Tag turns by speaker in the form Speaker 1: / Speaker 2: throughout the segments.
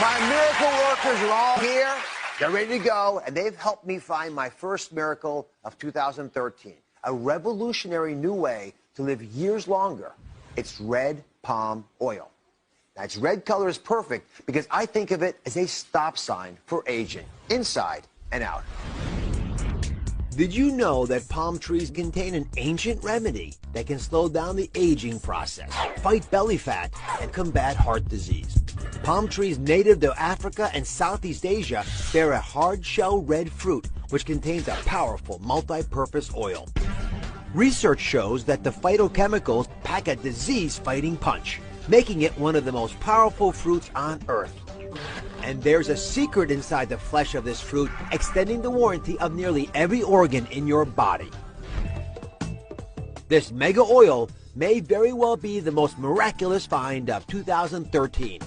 Speaker 1: My miracle workers are all here. They're ready to go, and they've helped me find my first miracle of 2013, a revolutionary new way to live years longer. It's red palm oil. Now, its red color is perfect because I think of it as a stop sign for aging, inside and out. Did you know that palm trees contain an ancient remedy that can slow down the aging process, fight belly fat, and combat heart disease? Palm trees native to Africa and Southeast Asia bear a hard-shell red fruit, which contains a powerful multi-purpose oil. Research shows that the phytochemicals pack a disease-fighting punch, making it one of the most powerful fruits on Earth. And there's a secret inside the flesh of this fruit, extending the warranty of nearly every organ in your body. This mega oil may very well be the most miraculous find of 2013.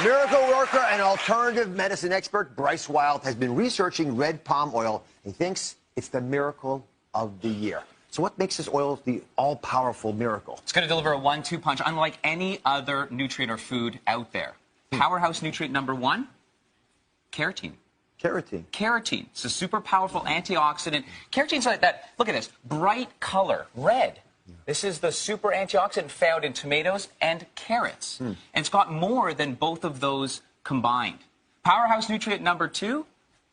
Speaker 1: Miracle worker and alternative medicine expert Bryce Wild has been researching red palm oil. He thinks it's the miracle of the year. So what makes this oil the all-powerful miracle? It's going to deliver a 1-2 punch unlike any other nutrient or food out there. Powerhouse nutrient number 1, keratin. Keratin. Keratin. It's a super powerful antioxidant. Keratin's like that. Look at this. Bright color, red. This is the super antioxidant found in tomatoes and carrots. And it's got more than both of those combined. Powerhouse nutrient number 2,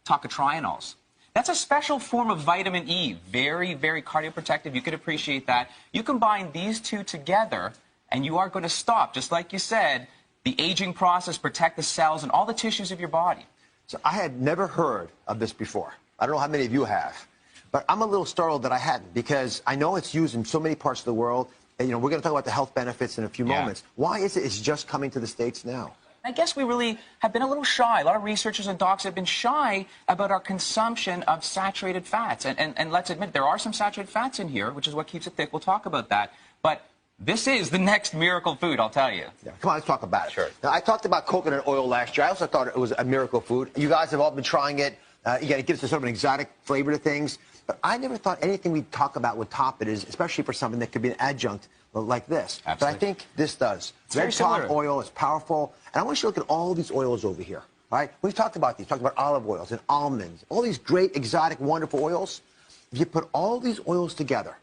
Speaker 1: tocotrienols. That's a special form of vitamin E, very, very cardioprotective. You could appreciate that. You combine these two together, and you are going to stop, just like you said, the aging process, protect the cells and all the tissues of your body. So I had never heard of this before. I don't know how many of you have, but I'm a little startled that I hadn't, because I know it's used in so many parts of the world. And, we're going to talk about the health benefits in a few moments. Why is it's just coming to the States now? I guess we really have been a little shy. A lot of researchers and docs have been shy about our consumption of saturated fats. And let's admit, there are some saturated fats in here, which is what keeps it thick. We'll talk about that. But this is the next miracle food, I'll tell you. Yeah, come on, let's talk about it. Sure. Now, I talked about coconut oil last year. I also thought it was a miracle food. You guys have all been trying it. Again, it gives us sort of an exotic flavor to things. But I never thought anything we'd talk about would top it, especially for something that could be an adjunct like this. Absolutely. But I think this does. Red palm oil is powerful. And I want you to look at all these oils over here. All right? We've talked about these. Talked about olive oils and almonds. All these great, exotic, wonderful oils. If you put all these oils together,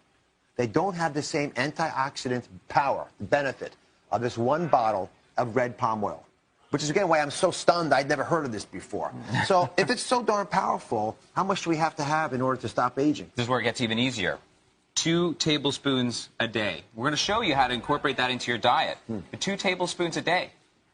Speaker 1: they don't have the same antioxidant power, the benefit of this one bottle of red palm oil. Which is, again, why I'm so stunned I'd never heard of this before. So if it's so darn powerful, how much do we have to have in order to stop aging? This is where it gets even easier. 2 tablespoons a day. We're going to show you how to incorporate that into your diet. 2 tablespoons a day.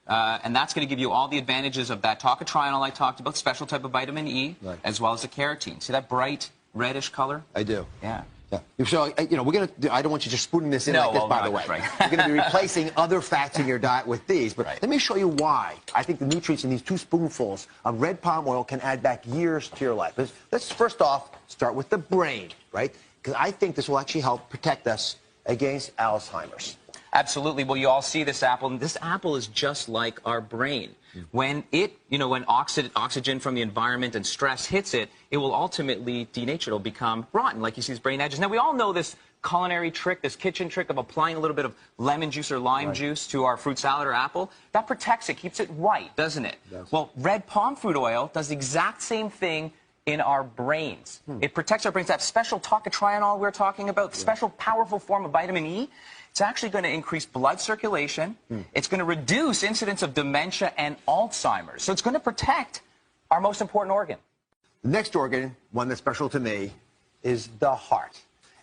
Speaker 1: And that's going to give you all the advantages of that tocotrienol I talked about, special type of vitamin E, as well as the keratin. See that bright reddish color? I do. Yeah. Yeah. So, we're going to, I don't want you just spooning this in like this, by the way. Right. You're going to be replacing other fats in your diet with these. But let me show you why I think the nutrients in these 2 spoonfuls of red palm oil can add back years to your life. Let's first off start with the brain, right? Because I think this will actually help protect us against Alzheimer's. Absolutely. Well, you all see this apple. And this apple is just like our brain. When it, when oxygen from the environment and stress hits it, it will ultimately denature. It'll become rotten, like you see these brain edges. Now, we all know this culinary trick, this kitchen trick of applying a little bit of lemon juice or lime juice to our fruit salad or apple. That protects it, keeps it white, doesn't it? Yes. Well, red palm fruit oil does the exact same thing in our brains. It protects our brains. That special tocotrienol we're talking about, special powerful form of vitamin E, it's actually going to increase blood circulation. It's going to reduce incidence of dementia and Alzheimer's. So it's going to protect our most important organ. The next organ, one that's special to me, is the heart.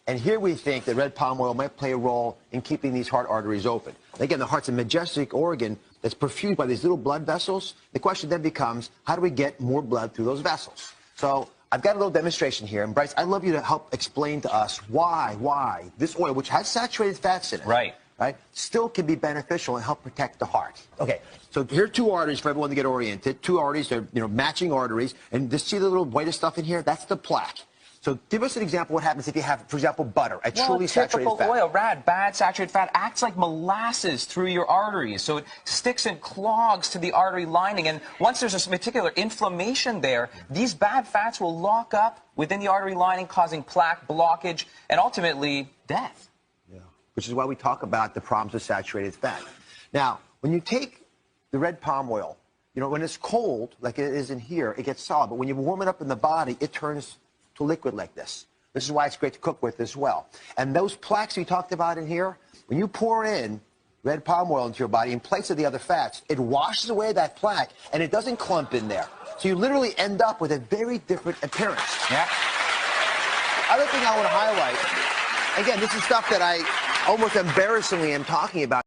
Speaker 1: And here we think that red palm oil might play a role in keeping these heart arteries open. And again, the heart's a majestic organ that's perfused by these little blood vessels. The question then becomes, how do we get more blood through those vessels? So I've got a little demonstration here. And Bryce, I'd love you to help explain to us why this oil, which has saturated fats in it, right, still can be beneficial and help protect the heart. Okay, so here are 2 arteries for everyone to get oriented. 2 arteries, they're matching arteries. And just see the little whitest stuff in here? That's the plaque. So give us an example of what happens if you have, for example, butter, a truly saturated fat. Oil, bad saturated fat acts like molasses through your arteries. So it sticks and clogs to the artery lining. And once there's a particular inflammation there, these bad fats will lock up within the artery lining, causing plaque, blockage, and ultimately death. Yeah. Which is why we talk about the problems with saturated fat. Now, when you take the red palm oil, you know, when it's cold, like it is in here, it gets solid. But when you warm it up in the body, it turns to liquid like this. This is why it's great to cook with as well. And those plaques we talked about in here, when you pour in red palm oil into your body in place of the other fats, it washes away that plaque, and it doesn't clump in there. So you literally end up with a very different appearance.
Speaker 2: Yeah.
Speaker 1: Other thing I want to highlight, again, this is stuff that I almost embarrassingly am talking about.